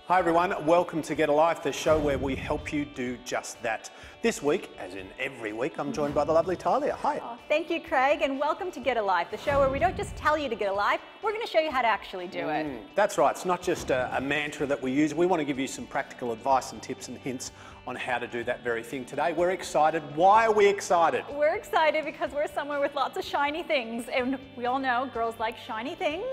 Hi everyone, welcome to Get a Life, the show where we help you do just that. This week, as in every week, I'm joined by the lovely Talia. Hi. Oh, thank you, Craig, and welcome to Get a Life, the show where we don't just tell you to get a life, we're going to show you how to actually do it. That's right, it's not just a mantra that we use. We want to give you some practical advice and tips and hints on how to do that very thing today. We're excited. Why are we excited? We're excited because we're somewhere with lots of shiny things, and we all know girls like shiny things.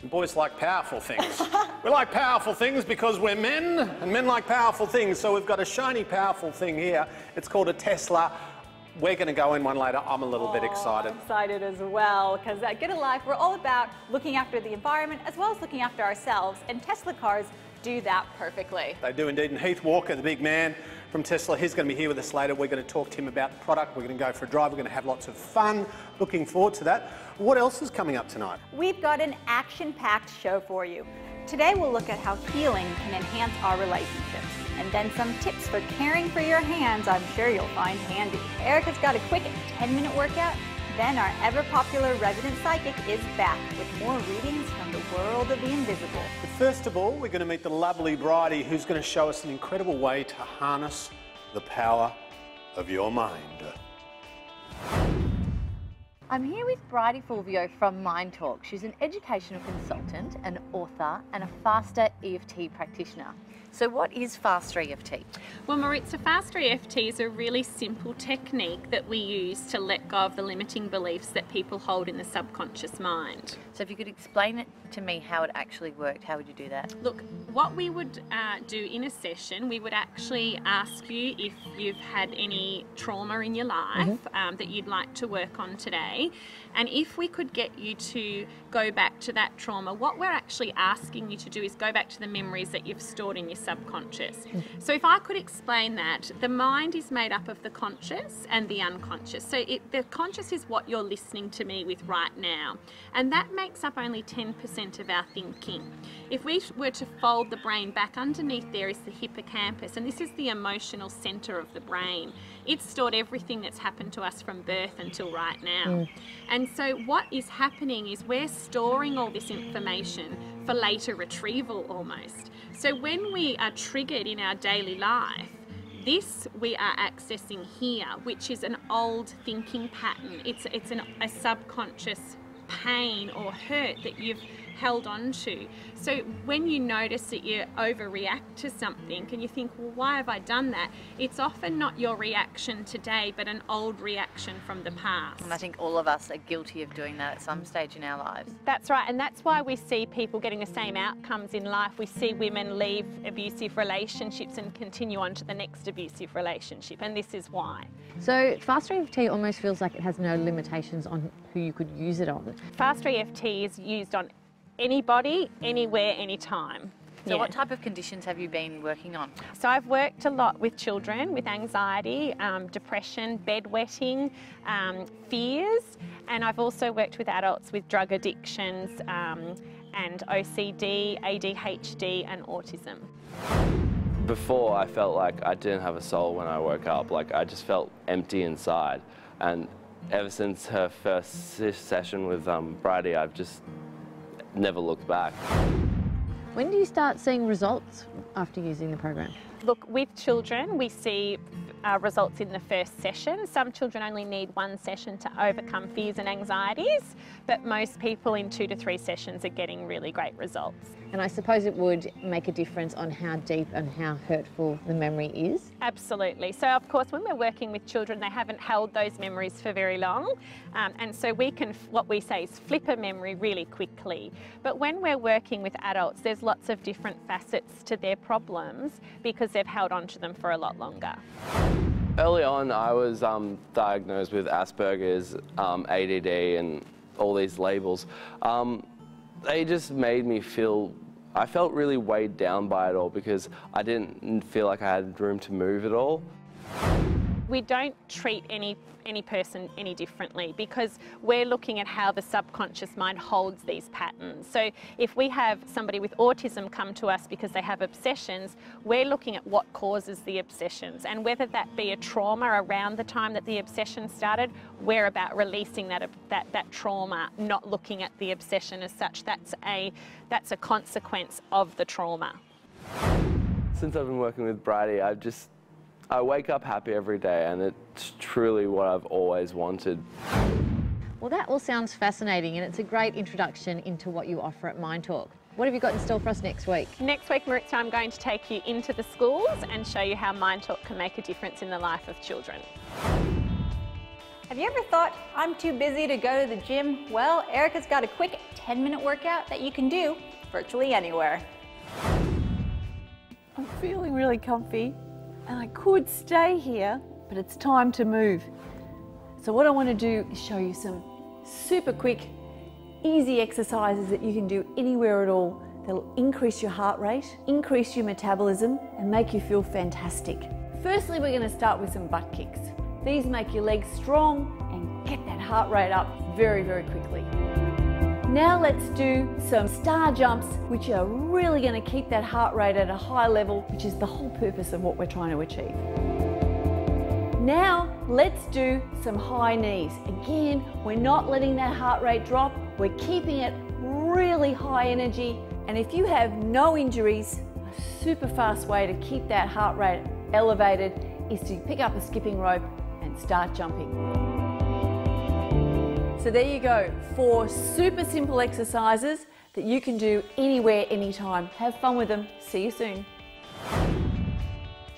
And boys like powerful things. We like powerful things because we're men, and men like powerful things. So we've got a shiny, powerful thing here. It's called a Tesla. We're going to go in one later. I'm a little bit excited. I'm excited as well, because at Get a Life, we're all about looking after the environment as well as looking after ourselves, and Tesla cars do that perfectly. They do indeed. And Heath Walker, the big man from Tesla, he's going to be here with us later. We're going to talk to him about the product. We're going to go for a drive. We're going to have lots of fun. Looking forward to that. What else is coming up tonight? We've got an action-packed show for you. Today we'll look at how healing can enhance our relationships, and then some tips for caring for your hands I'm sure you'll find handy. Erica's got a quick 10-minute workout. Then our ever-popular resident psychic is back with more readings from the world of the invisible. But first of all, we're going to meet the lovely Bridie, who's going to show us an incredible way to harness the power of your mind. I'm here with Bridie Fulvio from Mind Talk. She's an educational consultant, an author, and a Faster EFT practitioner. So what is Faster EFT? Well, Maritza, Faster EFT is a really simple technique that we use to let go of the limiting beliefs that people hold in the subconscious mind. So if you could explain it to me how it actually worked, how would you do that? Look, what we would do in a session, we would actually ask you if you've had any trauma in your life that you'd like to work on today. And if we could get you to go back to that trauma, what we're actually asking you to do is go back to the memories that you've stored in your subconscious. So if I could explain that, the mind is made up of the conscious and the unconscious. So the conscious is what you're listening to me with right now. And that makes up only 10% of our thinking. If we were to fold the brain back, underneath there is the hippocampus, and this is the emotional center of the brain. It's stored everything that's happened to us from birth until right now. And so what is happening is we're storing all this information for later retrieval almost. So when we are triggered in our daily life, this we are accessing here, which is an old thinking pattern. It's a subconscious pain or hurt that you've held on to. So when you notice that you overreact to something and you think, well, why have I done that? It's often not your reaction today, but an old reaction from the past. And I think all of us are guilty of doing that at some stage in our lives. That's right, and that's why we see people getting the same outcomes in life. We see women leave abusive relationships and continue on to the next abusive relationship, and this is why. So Faster EFT almost feels like it has no limitations on who you could use it on. Faster EFT is used on anybody, anywhere, anytime. So what type of conditions have you been working on? So I've worked a lot with children with anxiety, depression, bedwetting, fears, and I've also worked with adults with drug addictions and OCD, ADHD and autism. Before, I felt like I didn't have a soul when I woke up. Like I just felt empty inside. And ever since her first session with Bridie, I've just never looked back. When do you start seeing results after using the program? Look, with children, we see results in the first session. Some children only need one session to overcome fears and anxieties, but most people in 2 to 3 sessions are getting really great results. And I suppose it would make a difference on how deep and how hurtful the memory is? Absolutely. So of course, when we're working with children, they haven't held those memories for very long. And so we can, what we say is flip a memory really quickly. But when we're working with adults, there's lots of different facets to their problems because they've held on to them for a lot longer. Early on, I was diagnosed with Asperger's, ADD, and all these labels. They just made me feel, I felt really weighed down by it all because I didn't feel like I had room to move at all. We don't treat any person any differently because we're looking at how the subconscious mind holds these patterns. So if we have somebody with autism come to us because they have obsessions, we're looking at what causes the obsessions, and whether that be a trauma around the time that the obsession started, we're about releasing that trauma, not looking at the obsession as such. That's a consequence of the trauma. since I've been working with Bridie, I wake up happy every day, and it's truly what I've always wanted. Well, that all sounds fascinating, and it's a great introduction into what you offer at Mind Talk. What have you got in store for us next week? Next week, Maritza, I'm going to take you into the schools and show you how Mind Talk can make a difference in the life of children. Have you ever thought, I'm too busy to go to the gym? Well, Erica's got a quick 10-minute workout that you can do virtually anywhere. I'm feeling really comfy and I could stay here, but it's time to move. So what I want to do is show you some super quick, easy exercises that you can do anywhere at all that'll increase your heart rate, increase your metabolism, and make you feel fantastic. Firstly, we're going to start with some butt kicks. These make your legs strong and get that heart rate up very, very quickly. Now let's do some star jumps, which are really going to keep that heart rate at a high level, which is the whole purpose of what we're trying to achieve. Now let's do some high knees. Again, we're not letting that heart rate drop. We're keeping it really high energy. And if you have no injuries, a super fast way to keep that heart rate elevated is to pick up a skipping rope and start jumping. So there you go, 4 super simple exercises that you can do anywhere, anytime. Have fun with them. See you soon.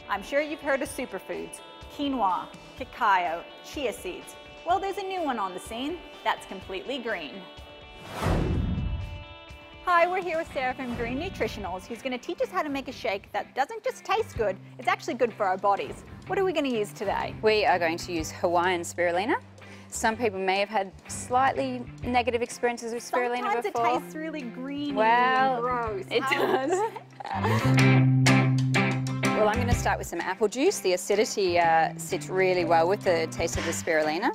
I'm sure you've heard of superfoods, quinoa, cacao, chia seeds. Well, there's a new one on the scene that's completely green. Hi, we're here with Sarah from Green Nutritionals, who's going to teach us how to make a shake that doesn't just taste good, it's actually good for our bodies. What are we going to use today? We are going to use Hawaiian spirulina. Some people may have had slightly negative experiences with spirulina Sometimes before. it tastes really green Well, and gross. it does. Well, I'm going to start with some apple juice. The acidity sits really well with the taste of the spirulina.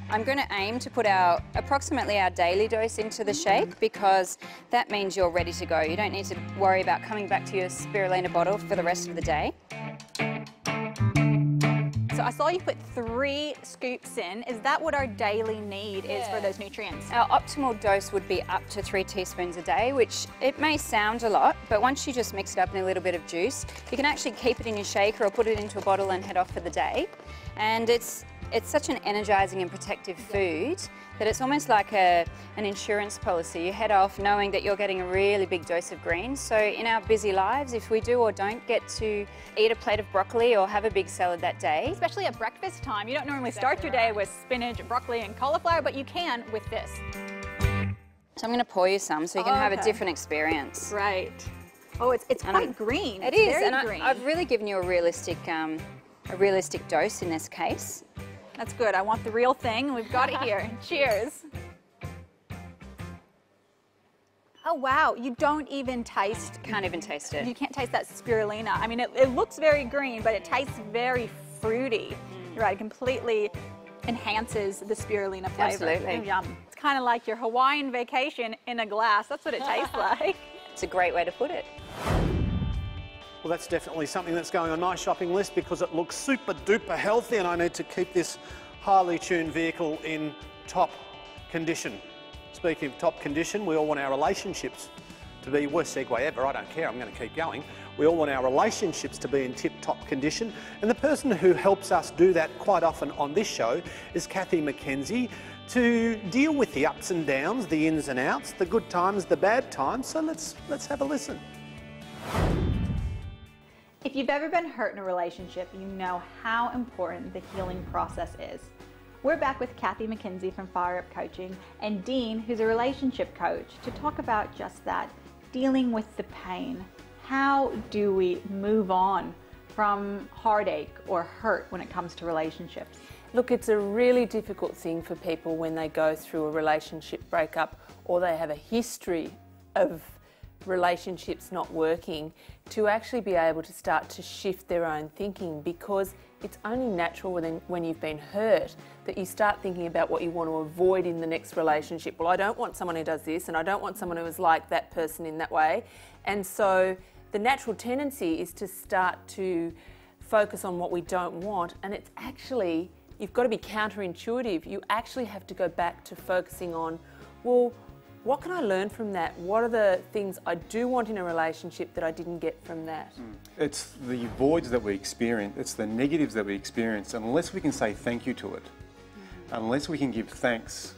I'm going to aim to put approximately our daily dose into the shake, because that means you're ready to go. You don't need to worry about coming back to your spirulina bottle for the rest of the day. So I saw you put 3 scoops in. Is that what our daily need is for those nutrients? Our optimal dose would be up to 3 teaspoons a day, which it may sound a lot, but once you just mix it up in a little bit of juice, you can actually keep it in your shaker or put it into a bottle and head off for the day. And it's such an energizing and protective food that it's almost like an insurance policy. You head off knowing that you're getting a really big dose of greens. So in our busy lives, if we do or don't get to eat a plate of broccoli or have a big salad that day. Especially at breakfast time. You don't normally start your day with spinach, broccoli, and cauliflower, but you can with this. So I'm going to pour you some so you can have a different experience. Right. Oh, it's quite green. It is, and I've really given you a realistic dose in this case. That's good. I want the real thing. We've got it here. Cheers. Oh, wow. You don't even taste... Can't even taste it. You can't taste that spirulina. I mean, it looks very green, but it tastes very fruity. You're right. It completely enhances the spirulina flavor. Absolutely. Yum. It's kind of like your Hawaiian vacation in a glass. That's what it tastes like. It's a great way to put it. Well, that's definitely something that's going on my shopping list, because it looks super duper healthy and I need to keep this highly tuned vehicle in top condition. Speaking of top condition, we all want our relationships to be, worst segue ever, I don't care, I'm going to keep going. We all want our relationships to be in tip-top condition, and the person who helps us do that quite often on this show is Cathy Mackenzie, to deal with the ups and downs, the ins and outs, the good times, the bad times. So let's have a listen. If you've ever been hurt in a relationship, you know how important the healing process is. We're back with Cathy Mackenzie from Fire Up Coaching and Dean, who's a relationship coach, to talk about just that, dealing with the pain. How do we move on from heartache or hurt when it comes to relationships? Look, it's a really difficult thing for people when they go through a relationship breakup or they have a history of relationships not working, to actually be able to start to shift their own thinking, because it's only natural when you've been hurt that you start thinking about what you want to avoid in the next relationship. Well, I don't want someone who does this, and I don't want someone who is like that person in that way. And so the natural tendency is to start to focus on what we don't want, and it's actually, you've got to be counterintuitive. You actually have to go back to focusing on, well, what can I learn from that? What are the things I do want in a relationship that I didn't get from that? It's the voids that we experience, it's the negatives that we experience, unless we can say thank you to it, unless we can give thanks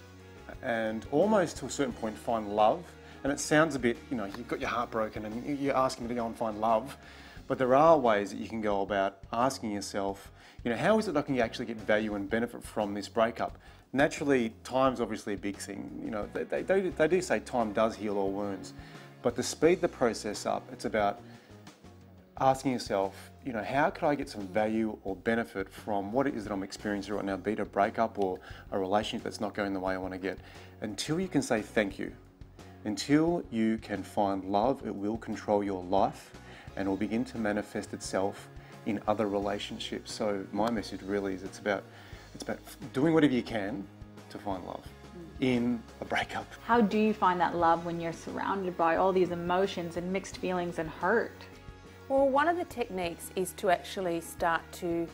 and almost to a certain point find love. And it sounds a bit, you know, you've got your heart broken and you're asking me to go and find love, but there are ways that you can go about asking yourself, you know, how is it I can actually get value and benefit from this breakup? Naturally, time's obviously a big thing. You know, they do say time does heal all wounds, but to speed the process up, it's about asking yourself, you know, how could I get some value or benefit from what it is that I'm experiencing right now, be it a breakup or a relationship that's not going the way I want to get. Until you can say thank you, until you can find love, it will control your life and it will begin to manifest itself in other relationships. So my message really is it's about doing whatever you can to find love in a breakup. How do you find that love when you're surrounded by all these emotions and mixed feelings and hurt? Well, one of the techniques is to actually start to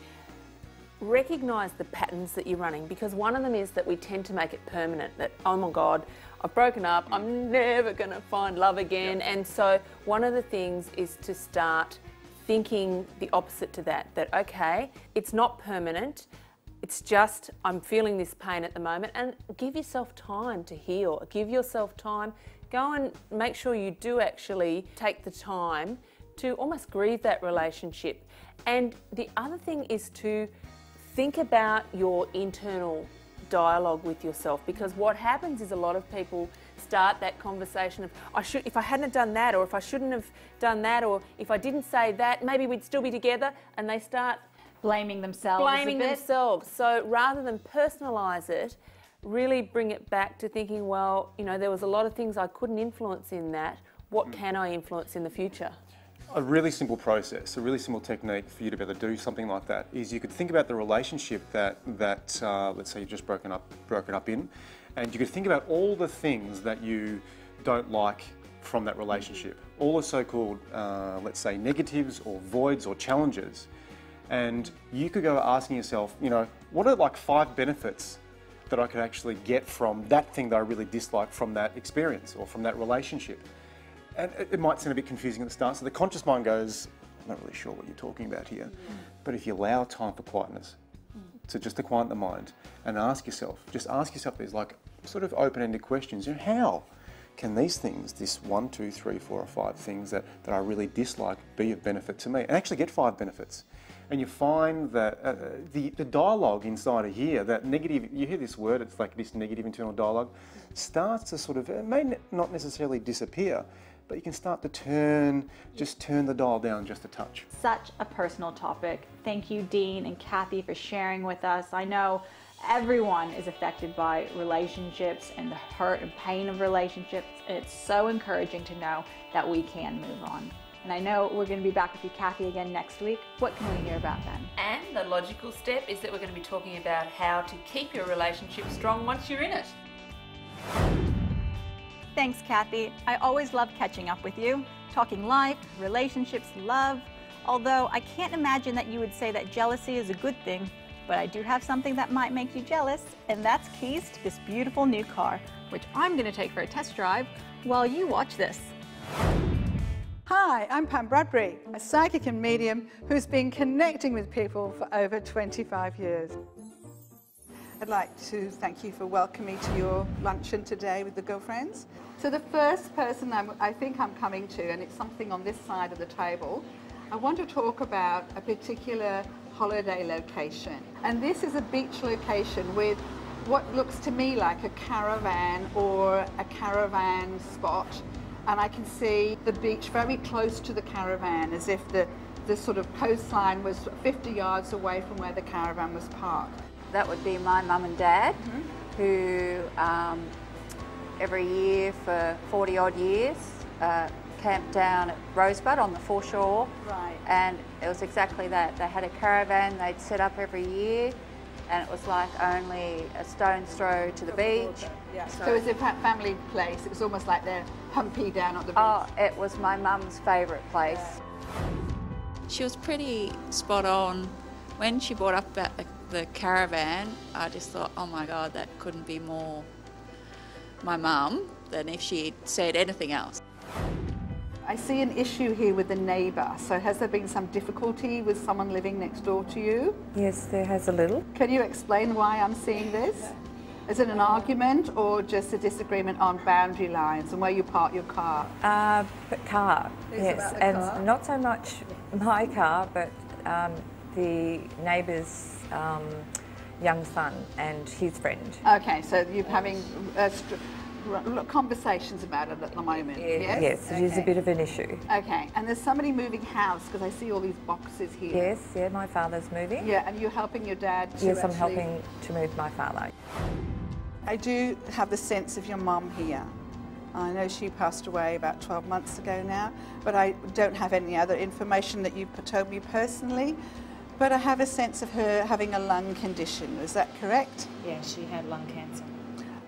recognise the patterns that you're running, because one of them is that we tend to make it permanent, that, oh my God, I've broken up, I'm never going to find love again. And so one of the things is to start thinking the opposite to that, that okay, it's not permanent, it's just I'm feeling this pain at the moment, and give yourself time to heal, give yourself time, go and make sure you do actually take the time to almost grieve that relationship. And the other thing is to think about your internal dialogue with yourself, because what happens is a lot of people start that conversation of, if I hadn't done that, or if I shouldn't have done that, or if I didn't say that, maybe we'd still be together, and they start blaming themselves. So rather than personalise it, really bring it back to thinking, well, you know, there was a lot of things I couldn't influence in that. What can I influence in the future? A really simple process, a really simple technique for you to be able to do something like that is you could think about the relationship that let's say you've just broken up in, and you could think about all the things that you don't like from that relationship, all the so-called, let's say, negatives or voids or challenges. And you could go asking yourself, you know, what are like 5 benefits that I could actually get from that thing that I really dislike from that experience or from that relationship? And it might sound a bit confusing at the start, so the conscious mind goes, I'm not really sure what you're talking about here. But if you allow time for quietness, just to quiet the mind and ask yourself, these like sort of open-ended questions, you know, how can these things, this 1, 2, 3, 4 or 5 things that I really dislike be of benefit to me, and actually get 5 benefits. And you find that the dialogue inside of here, that negative, you hear this word, it's like this negative internal dialogue, starts to sort of, it may not necessarily disappear, but you can start to just turn the dial down just a touch. Such a personal topic. Thank you, Dean and Cathy, for sharing with us. I know everyone is affected by relationships and the hurt and pain of relationships. It's so encouraging to know that we can move on. And I know we're going to be back with you, Cathy, again next week. What can we hear about then? And the logical step is that we're going to be talking about how to keep your relationship strong once you're in it. Thanks, Cathy. I always love catching up with you, talking life, relationships, love. Although I can't imagine that you would say that jealousy is a good thing, but I do have something that might make you jealous, and that's keys to this beautiful new car, which I'm going to take for a test drive while you watch this. Hi, I'm Pam Bradbury, a psychic and medium who's been connecting with people for over 25 years. I'd like to thank you for welcoming me to your luncheon today with the girlfriends. So the first person I think I'm coming to, and it's something on this side of the table, I want to talk about a particular holiday location. And this is a beach location with what looks to me like a caravan or a caravan spot. And I can see the beach very close to the caravan, as if the sort of coastline was 50 yards away from where the caravan was parked. That would be my mum and dad, who every year for 40 odd years camped down at Rosebud on the foreshore. Right. And it was exactly that. They had a caravan they'd set up every year, and it was like only a stone's throw to the beach. Yeah. So it was a family place. It was almost like their humpy down at the beach. Oh, it was my mum's favourite place. Yeah. She was pretty spot on. When she brought up about the caravan, I just thought, oh my God, that couldn't be more my mum. than if she said anything else. I see an issue here with the neighbour. So has there been some difficulty with someone living next door to you? Yes, there has a little. Can you explain why I'm seeing this? Is it an argument or just a disagreement on boundary lines and where you park your car? Car, It's yes, about the and car? not so much my car, but the neighbour's young son and his friend. Okay, so you're having conversations about it at the moment, yes? Yes, it is a bit of an issue. Okay, and there's somebody moving house because I see all these boxes here. Yes, yeah, my father's moving. Yeah, and you're helping your dad to Yes, I'm actually... helping to move my father. I do have the sense of your mum here. I know she passed away about 12 months ago now, but I don't have any other information that you've told me personally. But I have a sense of her having a lung condition. Is that correct? Yeah, she had lung cancer.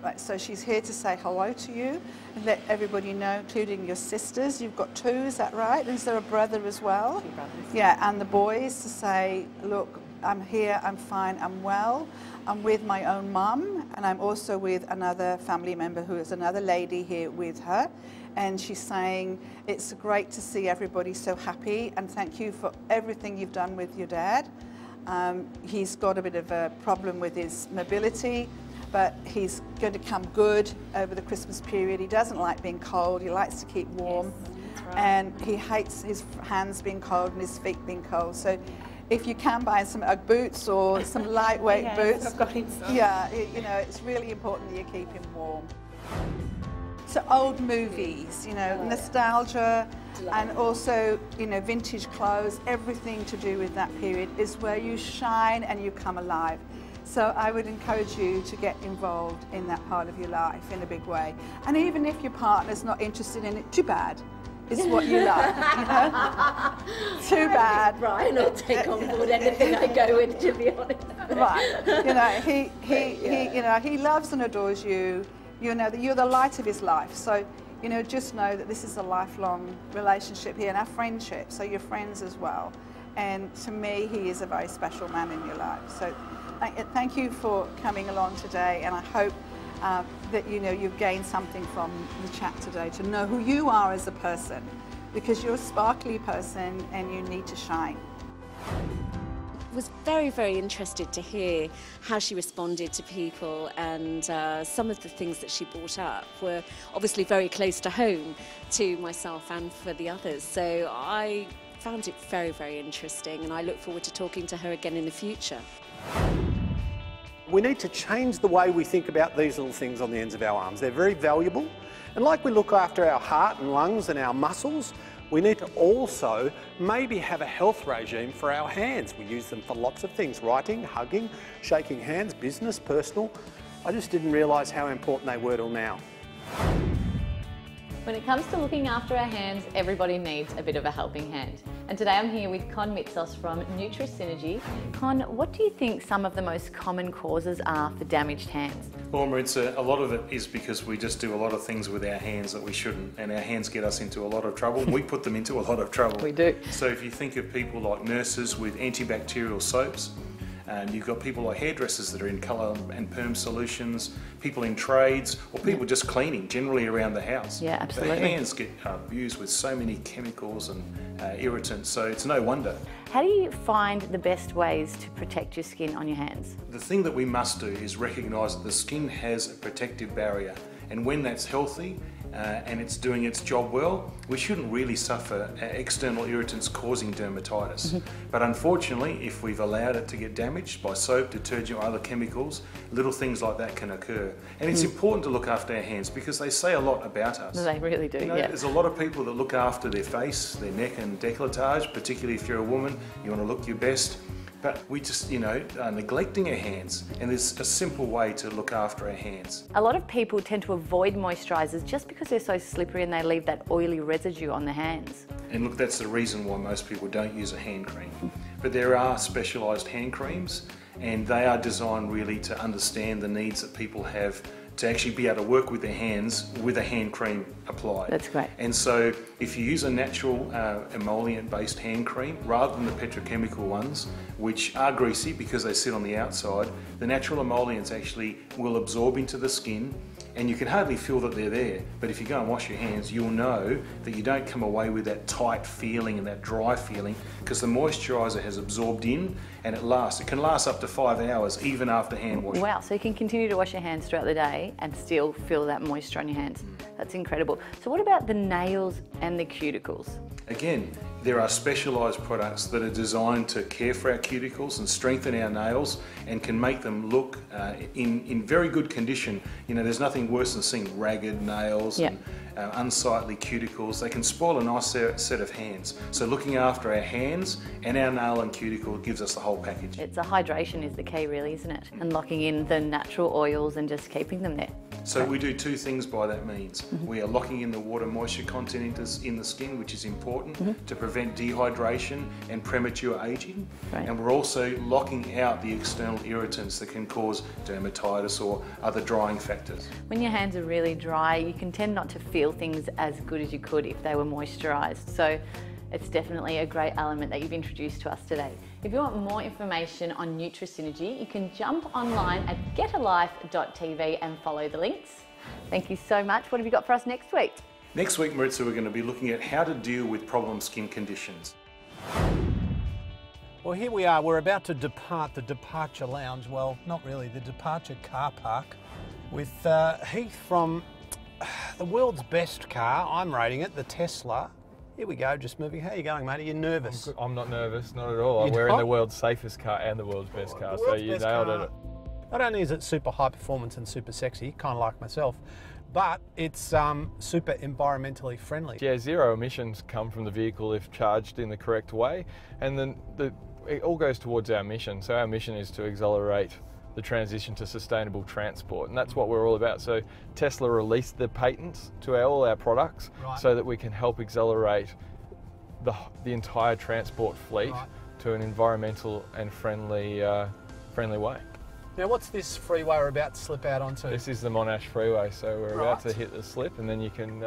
Right, so she's here to say hello to you and let everybody know, including your sisters. You've got two, is that right? Is there a brother as well? 2 brothers. Yeah, and the boys to say, look, I'm here, I'm fine, I'm well. I'm with my own mum, and I'm also with another family member who is another lady here with her. And she's saying, it's great to see everybody so happy, and thank you for everything you've done with your dad. He's got a bit of a problem with his mobility, but he's going to come good over the Christmas period. He doesn't like being cold, he likes to keep warm. Yes, that's right. And he hates his hands being cold and his feet being cold. So if you can buy some Ugg boots or some lightweight Yes, boots, I've got him some. yeah, you know, it's really important that you keep him warm. So old movies, you know, nostalgia, and also, you know, vintage clothes, everything to do with that period is where you shine and you come alive. So I would encourage you to get involved in that part of your life in a big way. And even if your partner's not interested in it, too bad. It's what you like, you know? Too bad. Brian will take on board anything I go with, to be honest. Right. You know, he loves and adores you. You know that you're the light of his life. So, you know, just know that this is a lifelong relationship here and our friendship. So you're friends as well. And to me, he is a very special man in your life. So thank you for coming along today, and I hope that you know you've gained something from the chat today to know who you are as a person, because you're a sparkly person and you need to shine. Was very, very interested to hear how she responded to people, and some of the things that she brought up were obviously very close to home to myself and for the others. So I found it very, very interesting, and I look forward to talking to her again in the future. We need to change the way we think about these little things on the ends of our arms. They're very valuable, and like we look after our heart and lungs and our muscles, we need to also maybe have a health regime for our hands. We use them for lots of things: writing, hugging, shaking hands, business, personal. I just didn't realise how important they were till now. When it comes to looking after our hands, everybody needs a bit of a helping hand. And today I'm here with Con Mitsos from NutriSynergy. Con, what do you think some of the most common causes are for damaged hands? Well, Maritza, a lot of it is because we just do a lot of things with our hands that we shouldn't, and our hands get us into a lot of trouble. We put them into a lot of trouble. We do. So if you think of people like nurses with antibacterial soaps, you've got people like hairdressers that are in colour and perm solutions, people in trades, or people just cleaning generally around the house. Yeah, absolutely. The hands get abused with so many chemicals and irritants, so it's no wonder. How do you find the best ways to protect your skin on your hands? The thing that we must do is recognise that the skin has a protective barrier, and when that's healthy and it's doing its job well, we shouldn't really suffer external irritants causing dermatitis. But unfortunately, if we've allowed it to get damaged by soap, detergent or other chemicals, little things like that can occur. And it's important to look after our hands because they say a lot about us. They really do, You know, yeah. There's a lot of people that look after their face, their neck and décolletage, particularly if you're a woman, you want to look your best. But we just, you know, are neglecting our hands, and there's a simple way to look after our hands. A lot of people tend to avoid moisturisers just because they're so slippery and they leave that oily residue on their hands. And look, that's the reason why most people don't use a hand cream. But there are specialised hand creams, and they are designed really to understand the needs that people have to actually be able to work with their hands with a hand cream applied. That's great. And so if you use a natural emollient-based hand cream rather than the petrochemical ones, which are greasy because they sit on the outside, the natural emollients actually will absorb into the skin and you can hardly feel that they're there. But if you go and wash your hands, you'll know that you don't come away with that tight feeling and that dry feeling, because the moisturiser has absorbed in, and it lasts. It can last up to 5 hours even after hand washing. Wow, so you can continue to wash your hands throughout the day and still feel that moisture on your hands. That's incredible. So what about the nails and the cuticles? Again, there are specialised products that are designed to care for our cuticles and strengthen our nails and can make them look in very good condition. You know, there's nothing worse than seeing ragged nails and unsightly cuticles. They can spoil a nice set of hands. So looking after our hands and our nail and cuticle gives us the whole package. It's a hydration is the key really, isn't it? And locking in the natural oils and just keeping them there. So we do two things by that means. We are locking in the water moisture content in the skin, which is important to prevent dehydration and premature aging. And we're also locking out the external irritants that can cause dermatitis or other drying factors. When your hands are really dry, you can tend not to feel things as good as you could if they were moisturised. So it's definitely a great element that you've introduced to us today. If you want more information on Nutrisynergy, you can jump online at getalife.tv and follow the links. Thank you so much. What have you got for us next week? Next week, Maritza, we're going to be looking at how to deal with problem skin conditions. Well, here we are. We're about to depart the departure lounge. Well, not really, the departure car park with Heath from the world's best car. I'm rating it, the Tesla. Here we go, just moving. How are you going, mate? Are you nervous? I'm not nervous, not at all. We're in the world's safest car and the world's best car, so you nailed it. Not only is it super high performance and super sexy, kind of like myself, but it's super environmentally friendly. Yeah, zero emissions come from the vehicle if charged in the correct way, and then it all goes towards our mission. So our mission is to accelerate the transition to sustainable transport, and that's what we're all about. So Tesla released the patents to all our products so that we can help accelerate the entire transport fleet to an environmental and friendly way. Now, what's this freeway we're about to slip out onto? This is the Monash Freeway, so we're about to hit the slip, and then you can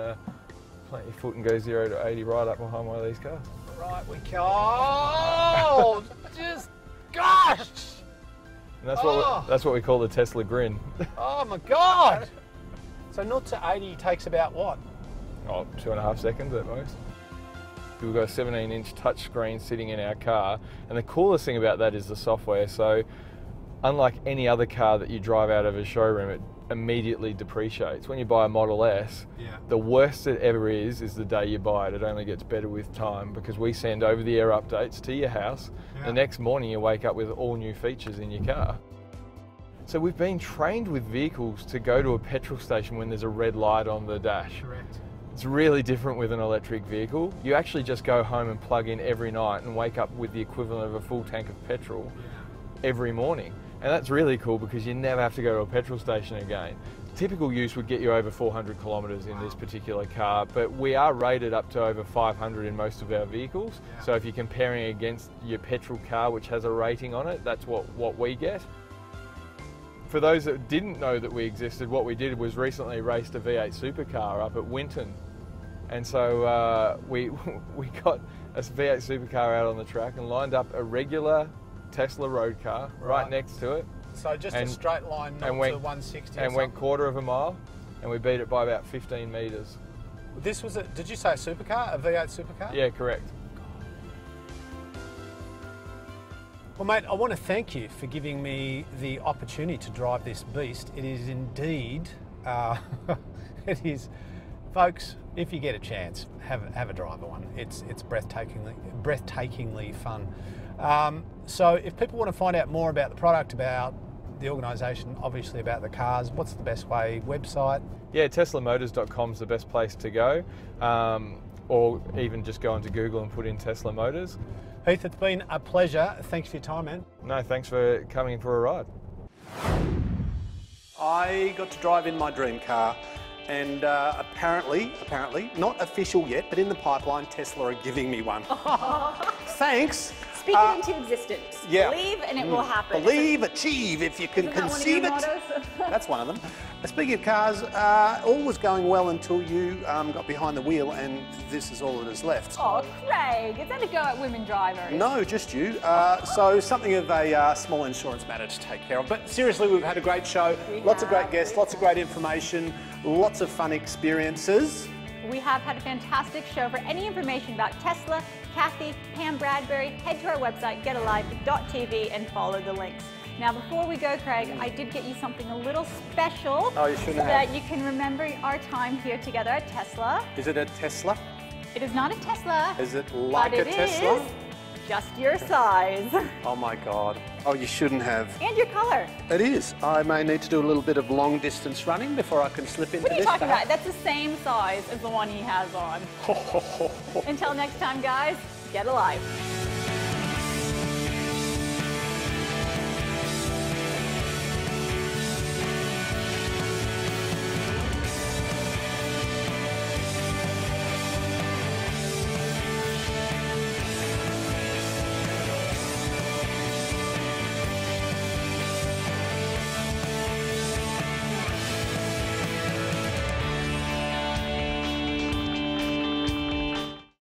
plant your foot and go 0 to 80 right up behind one of these cars. Right, we go. Oh, just gosh! And that's what we call the Tesla grin. Oh my God! So 0 to 80 takes about what? Oh, 2.5 seconds at most. We've got a 17-inch touchscreen sitting in our car, and the coolest thing about that is the software. So unlike any other car that you drive out of a showroom, it immediately depreciates. When you buy a Model S, the worst it ever is the day you buy it. It only gets better with time, because we send over-the-air updates to your house. The next morning you wake up with all new features in your car. So we've been trained with vehicles to go to a petrol station when there's a red light on the dash. Correct. It's really different with an electric vehicle. You actually just go home and plug in every night and wake up with the equivalent of a full tank of petrol every morning. And that's really cool, because you never have to go to a petrol station again. Typical use would get you over 400 kilometres in this particular car, but we are rated up to over 500 in most of our vehicles. So if you're comparing against your petrol car, which has a rating on it, that's what we get. For those that didn't know that we existed, what we did was recently raced a V8 supercar up at Winton. And so we got a V8 supercar out on the track and lined up a regular Tesla road car right next to it. So just a straight line, not to 160 and went 1/4 mile, and we beat it by about 15 metres. This was did you say a supercar, a V8 supercar? Yeah, correct. Well, mate, I want to thank you for giving me the opportunity to drive this beast. It is indeed, it is, folks, if you get a chance, have a drive of one. It's breathtakingly fun. So if people want to find out more about the product, about the organisation, obviously about the cars, what's the best way? Website? Yeah, teslamotors.com is the best place to go, or even just go onto Google and put in Tesla Motors. Heath, it's been a pleasure. Thanks for your time, man. No, thanks for coming for a ride. I got to drive in my dream car, and apparently, not official yet, but in the pipeline, Tesla are giving me one. Thanks. Speak it into existence. Yeah. Believe and it will happen. Believe, achieve, if you can conceive it. That one of your mottos? That's one of them. Speaking of cars, all was going well until you got behind the wheel, and this is all that is left. Oh, Craig, is that a go at women drivers? No, just you. So something of a small insurance matter to take care of. But seriously, we've had a great show. Lots of great guests, lots of great information, lots of fun experiences. We have had a fantastic show. For any information about Tesla, Cathy, Pam Bradbury, head to our website, getalive.tv, and follow the links. Now, before we go, Craig, I did get you something a little special. Oh, you shouldn't so have. that you can remember our time here together at Tesla. Is it a Tesla? It is not a Tesla. Is it like but a Tesla? It is just your size. Oh my God. Oh, you shouldn't have. And your color. It is. I may need to do a little bit of long distance running before I can slip into What are you this. talking about? That's the same size as the one he has on. Until next time, guys, get alive.